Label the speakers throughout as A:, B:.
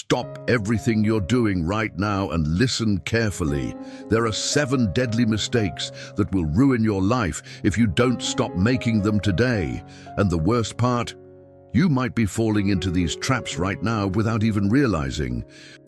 A: Stop everything you're doing right now and listen carefully. There are 7 deadly mistakes that will ruin your life if you don't stop making them today. And the worst part? You might be falling into these traps right now without even realizing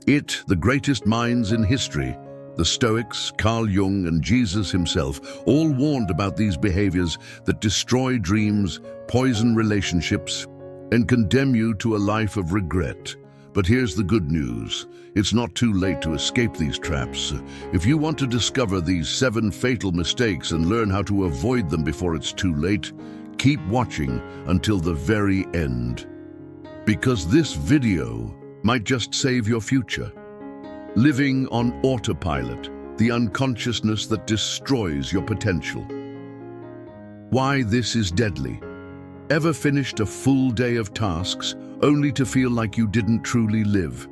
A: it. The greatest minds in history, the Stoics, Carl Jung, and Jesus himself, all warned about these behaviors that destroy dreams, poison relationships, and condemn you to a life of regret. But here's the good news. It's not too late to escape these traps. If you want to discover these 7 fatal mistakes and learn how to avoid them before it's too late, keep watching until the very end. Because this video might just save your future. Living on autopilot, the unconsciousness that destroys your potential. Why this is deadly. Ever finished a full day of tasks only to feel like you didn't truly live?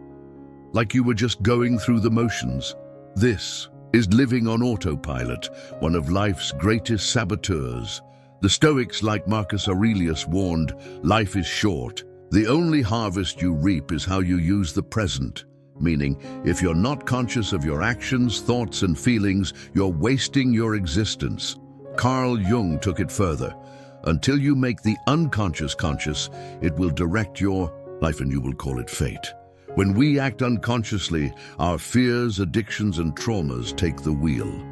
A: Like you were just going through the motions? This is living on autopilot, one of life's greatest saboteurs. The Stoics, like Marcus Aurelius, warned, life is short. The only harvest you reap is how you use the present. Meaning, if you're not conscious of your actions, thoughts, and feelings, you're wasting your existence. Carl Jung took it further. Until you make the unconscious conscious, it will direct your life and you will call it fate. When we act unconsciously, our fears, addictions, and traumas take the wheel.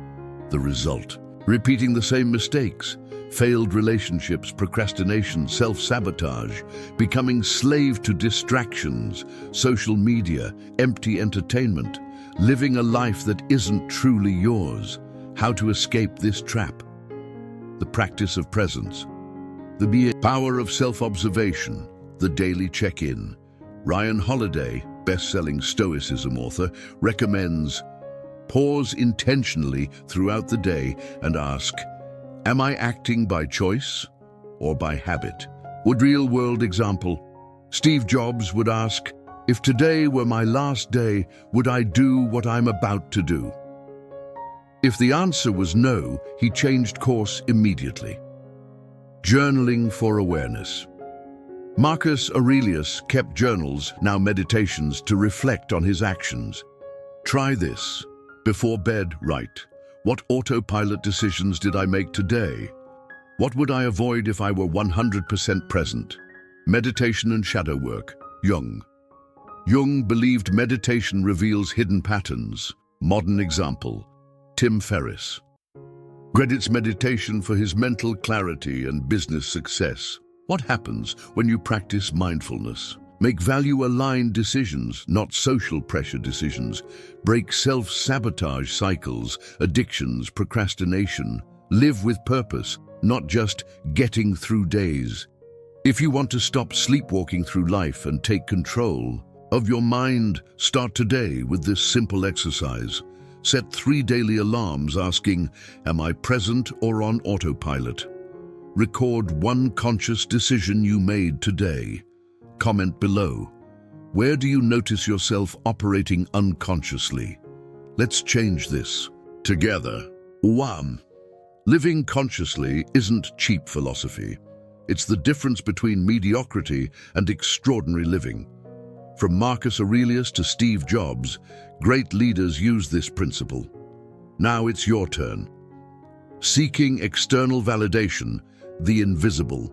A: The result: repeating the same mistakes, failed relationships, procrastination, self-sabotage, becoming slave to distractions, social media, empty entertainment, living a life that isn't truly yours. How to escape this trap? The practice of presence. The power of self-observation, the daily check-in. Ryan Holiday, best-selling Stoicism author, recommends pause intentionally throughout the day and ask, am I acting by choice or by habit? Real-world example, Steve Jobs would ask, if today were my last day, would I do what I'm about to do? If the answer was no, he changed course immediately. Journaling for awareness. Marcus Aurelius kept journals, now meditations, to reflect on his actions. Try this. Before bed, write, what autopilot decisions did I make today? What would I avoid if I were 100% present? Meditation and shadow work. Jung. Jung believed meditation reveals hidden patterns. Modern example, Tim Ferriss. Credits meditation for his mental clarity and business success. What happens when you practice mindfulness? Make value-aligned decisions, not social pressure decisions. Break self-sabotage cycles, addictions, procrastination. Live with purpose, not just getting through days. If you want to stop sleepwalking through life and take control of your mind, start today with this simple exercise. Set 3 daily alarms asking, am I present or on autopilot? Record 1 conscious decision you made today. Comment below. Where do you notice yourself operating unconsciously? Let's change this together. 1. Living consciously isn't cheap philosophy. It's the difference between mediocrity and extraordinary living. From Marcus Aurelius to Steve Jobs, great leaders use this principle. Now it's your turn. Seeking external validation, the invisible.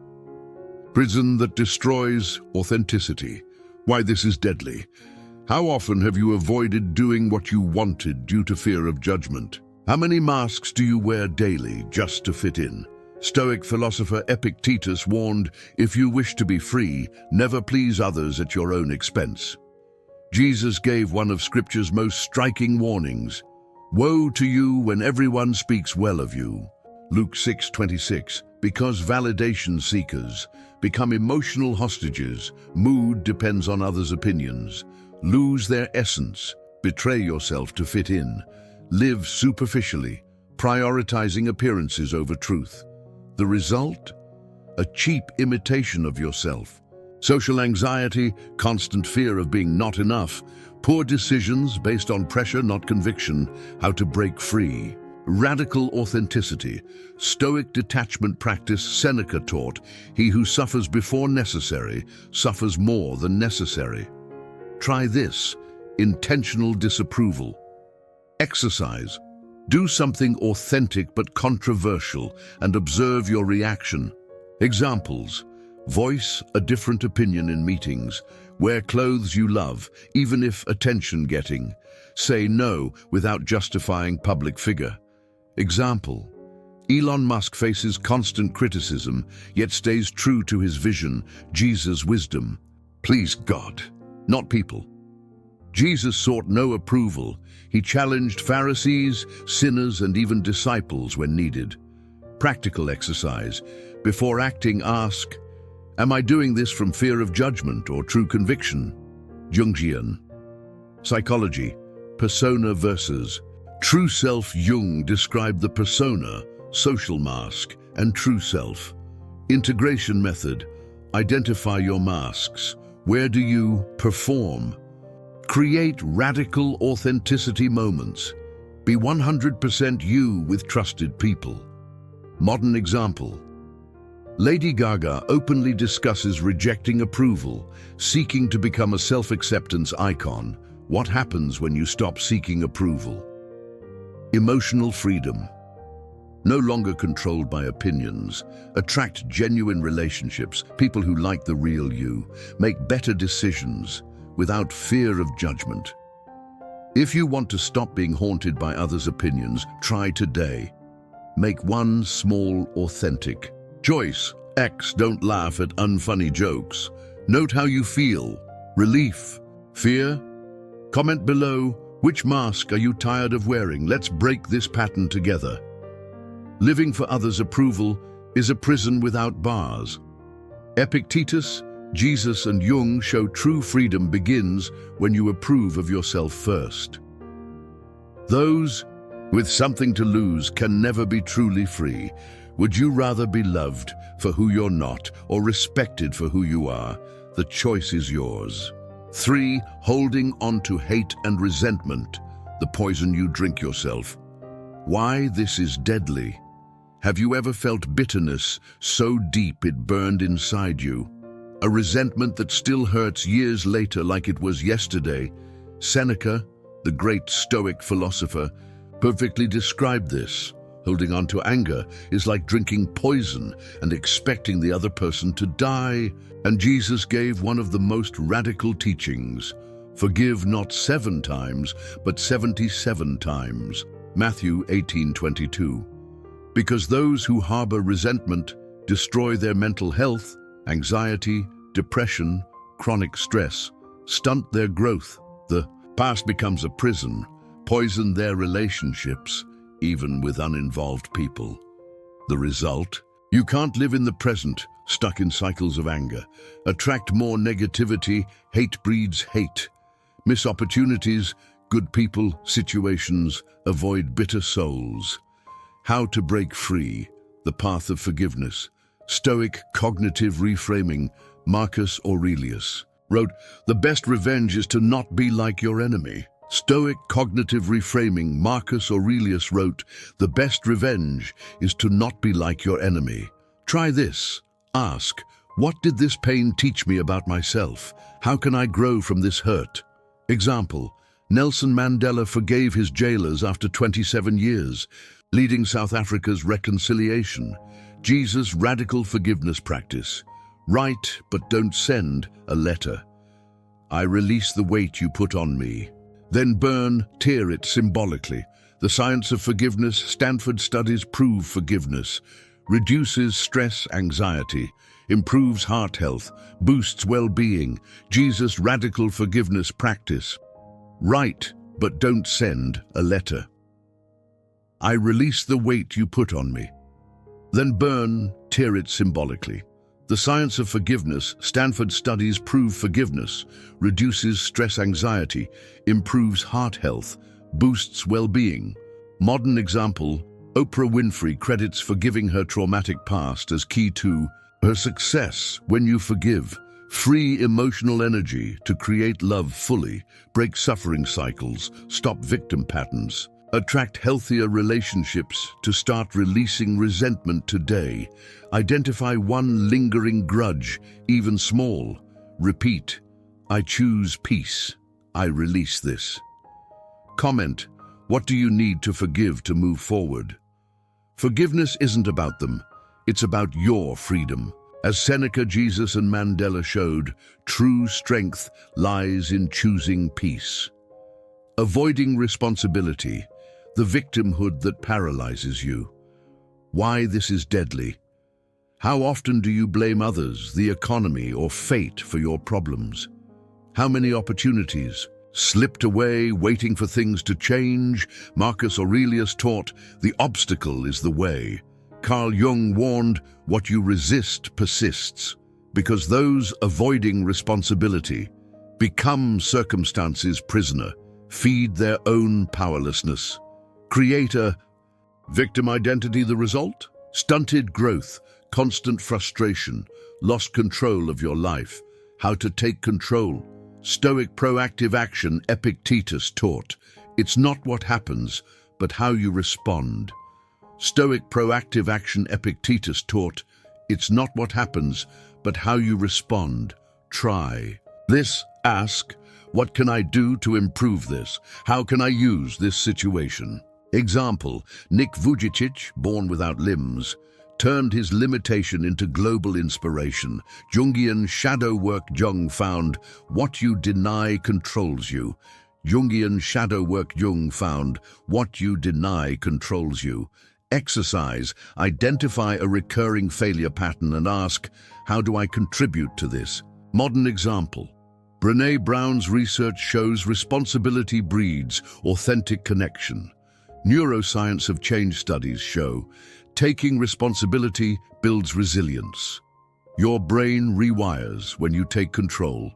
A: Prison that destroys authenticity. Why this is deadly. How often have you avoided doing what you wanted due to fear of judgment? How many masks do you wear daily just to fit in? Stoic philosopher Epictetus warned, if you wish to be free, never please others at your own expense. Jesus gave one of Scripture's most striking warnings. Woe to you when everyone speaks well of you. Luke 6:26. Because validation seekers become emotional hostages, mood depends on others' opinions, lose their essence, betray yourself to fit in, live superficially, prioritizing appearances over truth. The result? A cheap imitation of yourself. Social anxiety, constant fear of being not enough, poor decisions based on pressure, not conviction. How to break free. Radical authenticity. Stoic detachment practice. Seneca taught, he who suffers before necessary suffers more than necessary. Try this: intentional disapproval. Exercise. Do something authentic but controversial and observe your reaction. Examples: voice a different opinion in meetings. Wear clothes you love, even if attention-getting. Say no without justifying public figure. Example: Elon Musk faces constant criticism, yet stays true to his vision, Jesus' wisdom. Please God, not people. Jesus sought no approval. He challenged Pharisees, sinners, and even disciples when needed. Practical exercise. Before acting, ask, am I doing this from fear of judgment or true conviction? Jungian psychology. Persona versus true self. Jung described the persona, social mask, and true self. Integration method. Identify your masks. Where do you perform? Create radical authenticity moments. Be 100% you with trusted people. Modern example. Lady Gaga openly discusses rejecting approval, seeking to become a self-acceptance icon. What happens when you stop seeking approval? Emotional freedom. No longer controlled by opinions. Attract genuine relationships, people who like the real you. Make better decisions without fear of judgment. If you want to stop being haunted by others' opinions, try today. Make one small, authentic choice. X. Don't laugh at unfunny jokes. Note how you feel. Relief. Fear? Comment below, which mask are you tired of wearing? Let's break this pattern together. Living for others' approval is a prison without bars. Epictetus, Jesus, and Jung show true freedom begins when you approve of yourself first. Those with something to lose can never be truly free. Would you rather be loved for who you're not or respected for who you are? The choice is yours. 3. Holding on to hate and resentment, the poison you drink yourself. Why this is deadly. Have you ever felt bitterness so deep it burned inside you? A resentment that still hurts years later like it was yesterday? Seneca, the great Stoic philosopher, perfectly described this. Holding on to anger is like drinking poison and expecting the other person to die. And Jesus gave one of the most radical teachings. Forgive not 7 times, but 77 times. Matthew 18:22. Because those who harbor resentment destroy their mental health, anxiety, depression, chronic stress, stunt their growth. The past becomes a prison, poison their relationships, even with uninvolved people. The result? You can't live in the present, stuck in cycles of anger. Attract more negativity. Hate breeds hate. Miss opportunities, good people, situations. Avoid bitter souls. How to break free. The path of forgiveness. Stoic cognitive reframing. Marcus Aurelius wrote, "The best revenge is to not be like your enemy." Stoic cognitive reframing. Marcus Aurelius wrote, "The best revenge is to not be like your enemy." Try this. Ask, what did this pain teach me about myself? How can I grow from this hurt? Example, Nelson Mandela forgave his jailers after 27 years, leading South Africa's reconciliation. Jesus' radical forgiveness practice. Write, but don't send, a letter. I release the weight you put on me. Then burn, tear it symbolically. The science of forgiveness. Stanford studies prove forgiveness reduces stress, anxiety, improves heart health, boosts well-being. Jesus' radical forgiveness practice. Write, but don't send, a letter. I release the weight you put on me. Then burn, tear it symbolically. The science of forgiveness. Stanford studies prove forgiveness reduces stress, anxiety, improves heart health, boosts well-being. Modern example, Oprah Winfrey credits forgiving her traumatic past as key to her success. When you forgive, free emotional energy to create love fully, break suffering cycles, stop victim patterns, attract healthier relationships. To start releasing resentment today, identify one lingering grudge, even small. Repeat, I choose peace. I release this. Comment, what do you need to forgive to move forward? Forgiveness isn't about them. It's about your freedom. As Seneca, Jesus, and Mandela showed, true strength lies in choosing peace. Avoiding responsibility, the victimhood that paralyzes you. Why this is deadly. How often do you blame others, the economy, or fate for your problems? How many opportunities slipped away waiting for things to change? Marcus Aurelius taught, the obstacle is the way. Carl Jung warned, what you resist persists, because those avoiding responsibility become circumstance's prisoner, feed their own powerlessness. Create a victim identity. The result? Stunted growth, constant frustration, lost control of your life. How to take control. Stoic proactive action. Epictetus taught, it's not what happens, but how you respond. Stoic proactive action. Epictetus taught, it's not what happens, but how you respond. Try this. Ask, what can I do to improve this? How can I use this situation? Example, Nick Vujicic, born without limbs, turned his limitation into global inspiration. Jungian shadow work. Jung found, what you deny controls you. Jungian shadow work. Jung found, what you deny controls you. Exercise, identify a recurring failure pattern and ask, how do I contribute to this? Modern example, Brené Brown's research shows responsibility breeds authentic connection. Neuroscience of change studies show, taking responsibility builds resilience. Your brain rewires when you take control.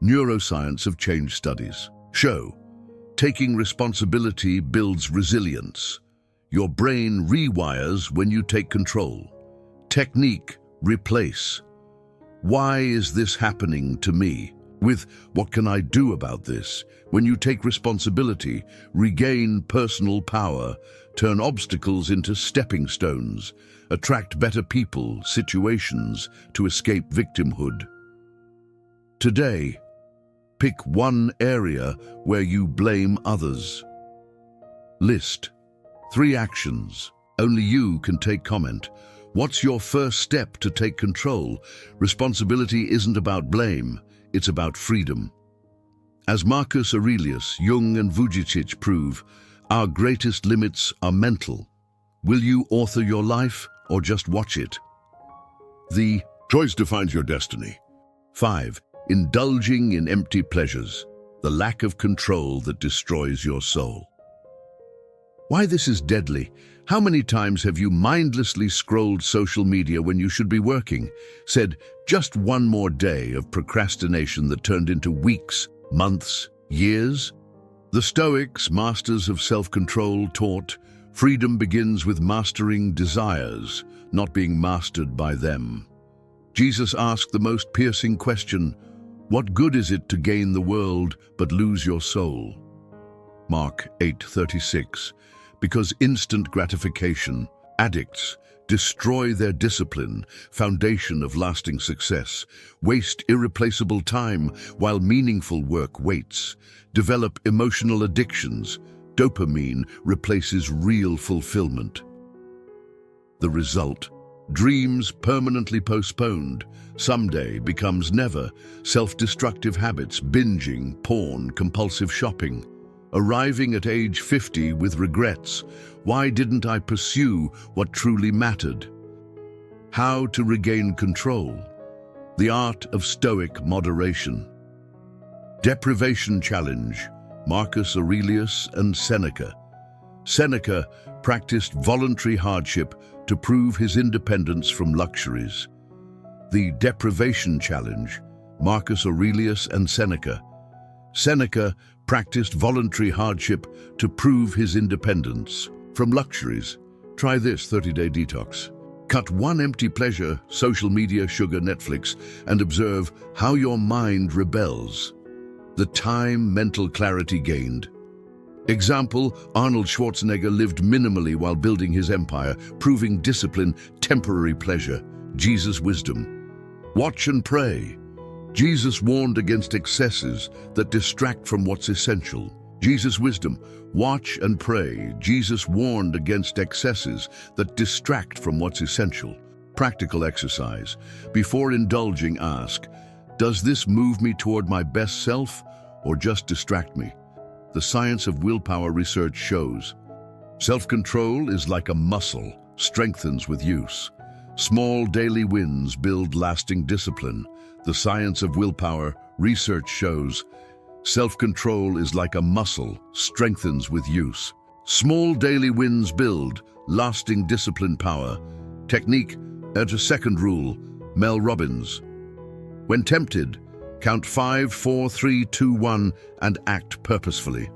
A: Neuroscience of change studies show, taking responsibility builds resilience. Your brain rewires when you take control. Technique, replace. Why is this happening to me? With, what can I do about this? When you take responsibility, regain personal power, turn obstacles into stepping stones, attract better people, situations to escape victimhood. Today, pick one area where you blame others. List 3 actions. Only you can take comment. What's your first step to take control? Responsibility isn't about blame, it's about freedom. As Marcus Aurelius, Jung, and Vujicic prove, our greatest limits are mental. Will you author your life or just watch it? The choice defines your destiny. 5. Indulging in empty pleasures, the lack of control that destroys your soul. Why this is deadly. How many times have you mindlessly scrolled social media when you should be working? Said, just one more day of procrastination that turned into weeks, months, years? The Stoics, masters of self-control, taught, freedom begins with mastering desires, not being mastered by them. Jesus asked the most piercing question, what good is it to gain the world but lose your soul? Mark 8:36. Because instant gratification, addicts, destroy their discipline, foundation of lasting success, waste irreplaceable time while meaningful work waits, develop emotional addictions, dopamine replaces real fulfillment. The result, dreams permanently postponed, someday becomes never, self-destructive habits, binging, porn, compulsive shopping. Arriving at age 50 with regrets, why didn't I pursue what truly mattered? How to regain control, the art of Stoic moderation. Deprivation challenge, Marcus Aurelius and Seneca. Seneca practiced voluntary hardship to prove his independence from luxuries. The deprivation challenge, Marcus Aurelius and Seneca. Seneca practiced voluntary hardship to prove his independence from luxuries. Try this 30-day detox. Cut one empty pleasure, social media, sugar, Netflix, and observe how your mind rebels. The time mental clarity gained. Example, Arnold Schwarzenegger lived minimally while building his empire, proving discipline, temporary pleasure, Jesus' wisdom. Watch and pray. Jesus warned against excesses that distract from what's essential. Jesus' wisdom, watch and pray. Jesus warned against excesses that distract from what's essential. Practical exercise. Before indulging, ask, does this move me toward my best self or just distract me? The science of willpower research shows self-control is like a muscle, strengthens with use. Small daily wins build lasting discipline. The science of willpower research shows self-control is like a muscle, strengthens with use. Small daily wins build lasting discipline power. Technique, enter second rule, Mel Robbins. When tempted, count 5, 4, 3, 2, 1 and act purposefully.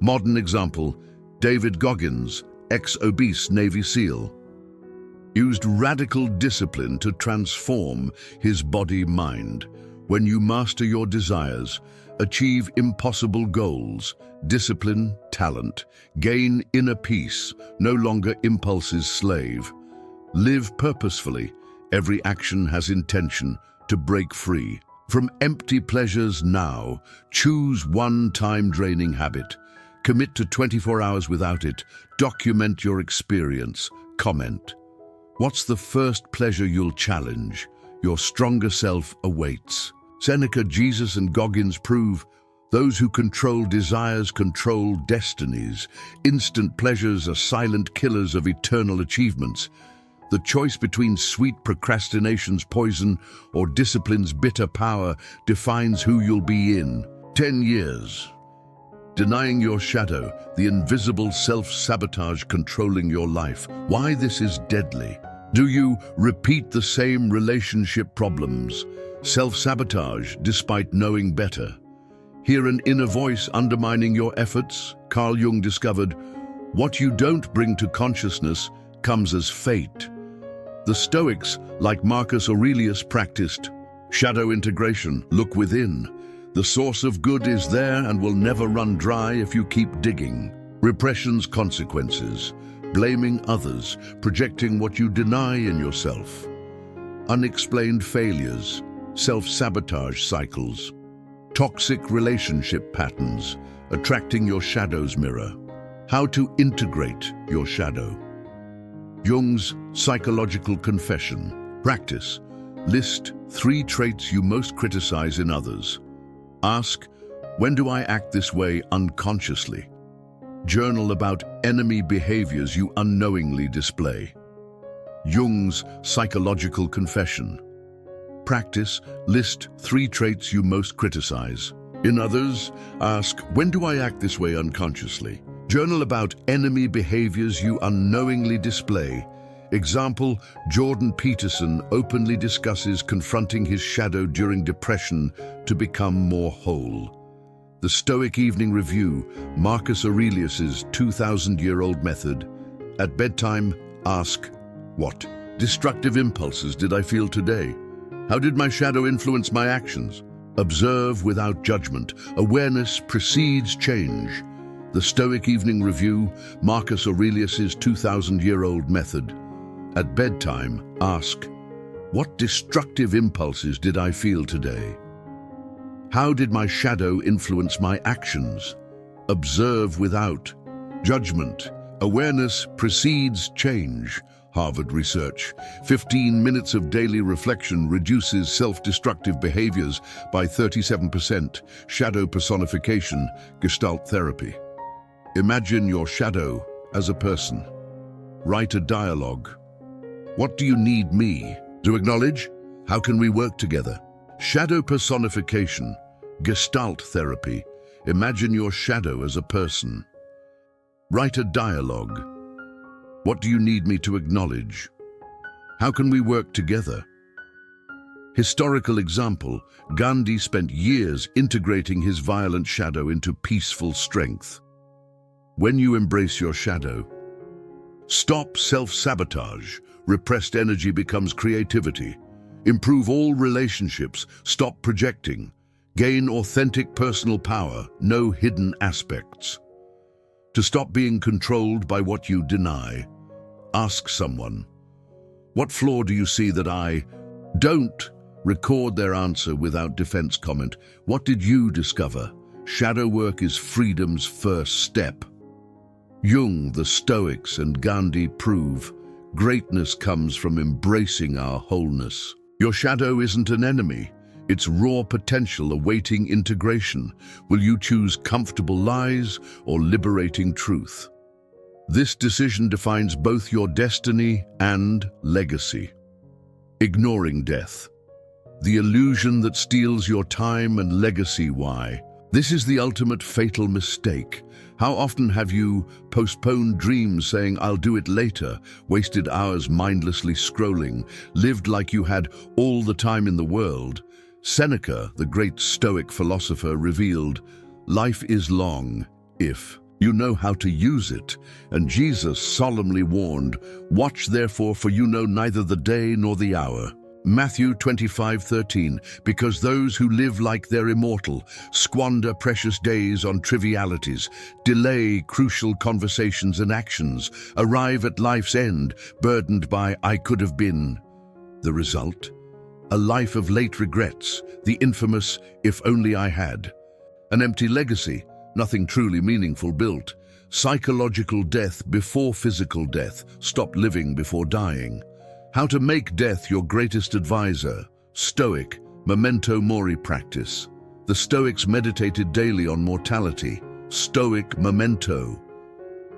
A: Modern example, David Goggins, ex-obese Navy SEAL, used radical discipline to transform his body-mind. When you master your desires, achieve impossible goals, discipline, talent, gain inner peace, no longer impulse's slave. Live purposefully. Every action has intention to break free. From empty pleasures now, choose one time-draining habit. Commit to 24 hours without it. Document your experience. Comment. What's the first pleasure you'll challenge? Your stronger self awaits. Seneca, Jesus, and Goggins prove those who control desires control destinies. Instant pleasures are silent killers of eternal achievements. The choice between sweet procrastination's poison or discipline's bitter power defines who you'll be in 10 years. Denying your shadow, the invisible self-sabotage controlling your life. Why this is deadly. Do you repeat the same relationship problems? Self-sabotage despite knowing better. Hear an inner voice undermining your efforts? Carl Jung discovered, what you don't bring to consciousness comes as fate. The Stoics, like Marcus Aurelius, practiced shadow integration. Look within. The source of good is there and will never run dry if you keep digging. Repression's consequences. Blaming others, projecting what you deny in yourself. Unexplained failures, self-sabotage cycles. Toxic relationship patterns, attracting your shadow's mirror. How to integrate your shadow. Jung's psychological confession. Practice. List 3 traits you most criticize in others. Ask, when do I act this way unconsciously? Journal about enemy behaviors you unknowingly display. Jung's psychological confession. Practice, list 3 traits you most criticize. In others, ask, when do I act this way unconsciously? Journal about enemy behaviors you unknowingly display. Example, Jordan Peterson openly discusses confronting his shadow during depression to become more whole. The Stoic Evening Review, Marcus Aurelius's 2,000-year-old method. At bedtime, ask, what destructive impulses did I feel today? How did my shadow influence my actions? Observe without judgment. Awareness precedes change. The Stoic Evening Review, Marcus Aurelius's 2,000-year-old method. At bedtime, ask, what destructive impulses did I feel today? How did my shadow influence my actions? Observe without judgment. Awareness precedes change. Harvard research. 15 minutes of daily reflection reduces self-destructive behaviors by 37%. Shadow personification, Gestalt therapy. Imagine your shadow as a person. Write a dialogue. What do you need me to acknowledge? How can we work together? Shadow personification, Gestalt therapy. Imagine your shadow as a person. Write a dialogue. What do you need me to acknowledge? How can we work together? Historical example, Gandhi spent years integrating his violent shadow into peaceful strength. When you embrace your shadow, stop self-sabotage. Repressed energy becomes creativity. Improve all relationships. Stop projecting. Gain authentic personal power. No hidden aspects. To stop being controlled by what you deny, ask someone, what flaw do you see that I don't? Record their answer without defense comment. What did you discover? Shadow work is freedom's first step. Jung, the Stoics, and Gandhi prove greatness comes from embracing our wholeness. Your shadow isn't an enemy. It's raw potential awaiting integration. Will you choose comfortable lies or liberating truth? This decision defines both your destiny and legacy. Ignoring death. The illusion that steals your time and legacy. Why? This is the ultimate fatal mistake. How often have you postponed dreams saying, "I'll do it later," wasted hours mindlessly scrolling, lived like you had all the time in the world? Seneca, the great Stoic philosopher, revealed, "Life is long if you know how to use it." And Jesus solemnly warned, "Watch therefore, for you know neither the day nor the hour." Matthew 25:13, because those who live like they're immortal squander precious days on trivialities, delay crucial conversations and actions, arrive at life's end burdened by "I could have been." The result? A life of late regrets, the infamous "if only I had." An empty legacy, nothing truly meaningful built. Psychological death before physical death. Stop living before dying. How to make death your greatest advisor. Stoic, memento mori practice. The Stoics meditated daily on mortality. Stoic memento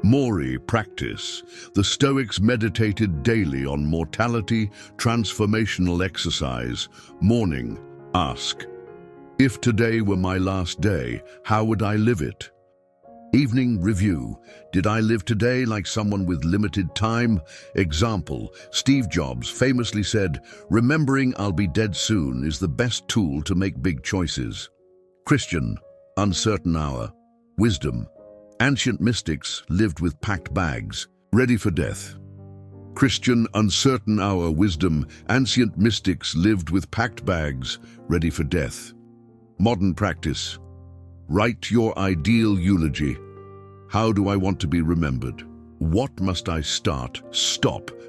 A: mori practice. The Stoics meditated daily on mortality, transformational exercise. Morning, ask, if today were my last day, how would I live it? Evening review. Did I live today like someone with limited time? Example, Steve Jobs famously said, "Remembering I'll be dead soon is the best tool to make big choices." Christian, uncertain hour. Wisdom. Ancient mystics lived with packed bags, ready for death. Christian, uncertain hour. Wisdom. Ancient mystics lived with packed bags, ready for death. Modern practice. Write your ideal eulogy. How do I want to be remembered? What must I stop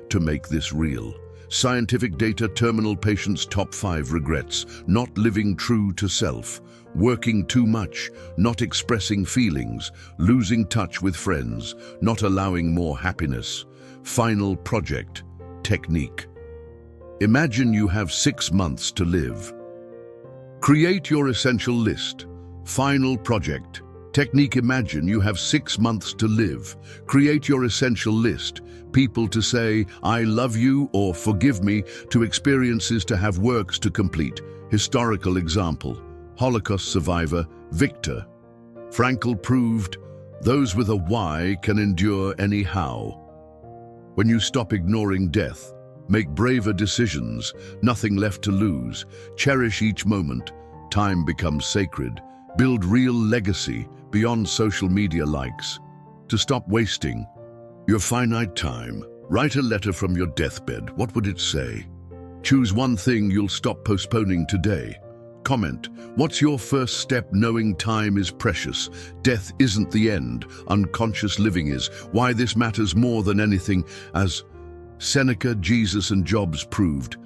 A: to make this real? Scientific data. Terminal patients' top 5 regrets: not living true to self, working too much, not expressing feelings, losing touch with friends, not allowing more happiness. Final project. Technique. Imagine you have 6 months to live. Create your essential list. Final project. Technique. Imagine you have 6 months to live. Create your essential list. People to say, "I love you" or "forgive me," to experiences to have, works to complete. Historical example. Holocaust survivor, Viktor Frankl proved, those with a why can endure any how. When you stop ignoring death, make braver decisions, nothing left to lose. Cherish each moment. Time becomes sacred. Build real legacy beyond social media likes. To stop wasting your finite time, write a letter from your deathbed. What would it say? Choose one thing you'll stop postponing today. Comment, what's your first step knowing time is precious? Death isn't the end, unconscious living is. Why this matters more than anything. As Seneca, Jesus, and Jobs proved,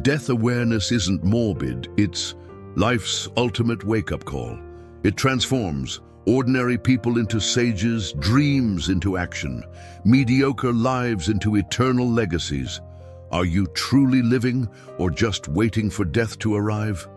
A: death awareness isn't morbid, it's life's ultimate wake-up call. It transforms ordinary people into sages, dreams into action, mediocre lives into eternal legacies. Are you truly living or just waiting for death to arrive?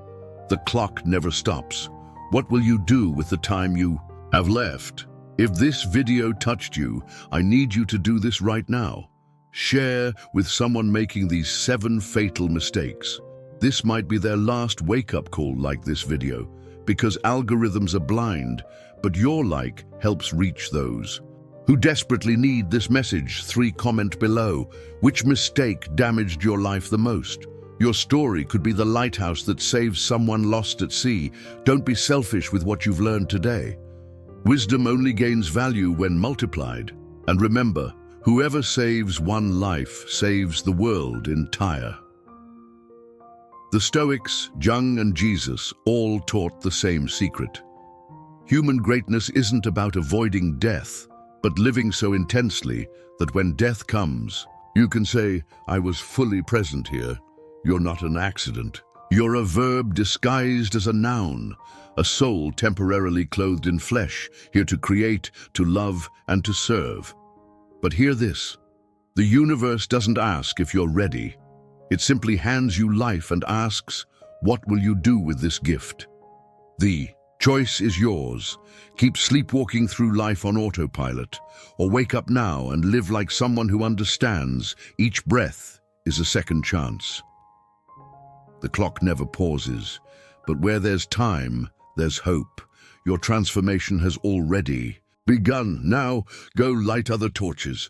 A: The clock never stops. What will you do with the time you have left? If this video touched you, I need you to do this right now. Share with someone making these 7 fatal mistakes. This might be their last wake-up call. Like this video, because algorithms are blind, but your like helps reach those who desperately need this message. 3. Comment below. Which mistake damaged your life the most? Your story could be the lighthouse that saves someone lost at sea. Don't be selfish with what you've learned today. Wisdom only gains value when multiplied. And remember, whoever saves one life saves the world entire. The Stoics, Jung, and Jesus all taught the same secret. Human greatness isn't about avoiding death, but living so intensely that when death comes, you can say, "I was fully present here. You're not an accident." You're a verb disguised as a noun, a soul temporarily clothed in flesh, here to create, to love, and to serve. But hear this. The universe doesn't ask if you're ready. It simply hands you life and asks, what will you do with this gift? The choice is yours. Keep sleepwalking through life on autopilot, or wake up now and live like someone who understands each breath is a second chance. The clock never pauses, but where there's time, there's hope. Your transformation has already begun. Now, go light other torches.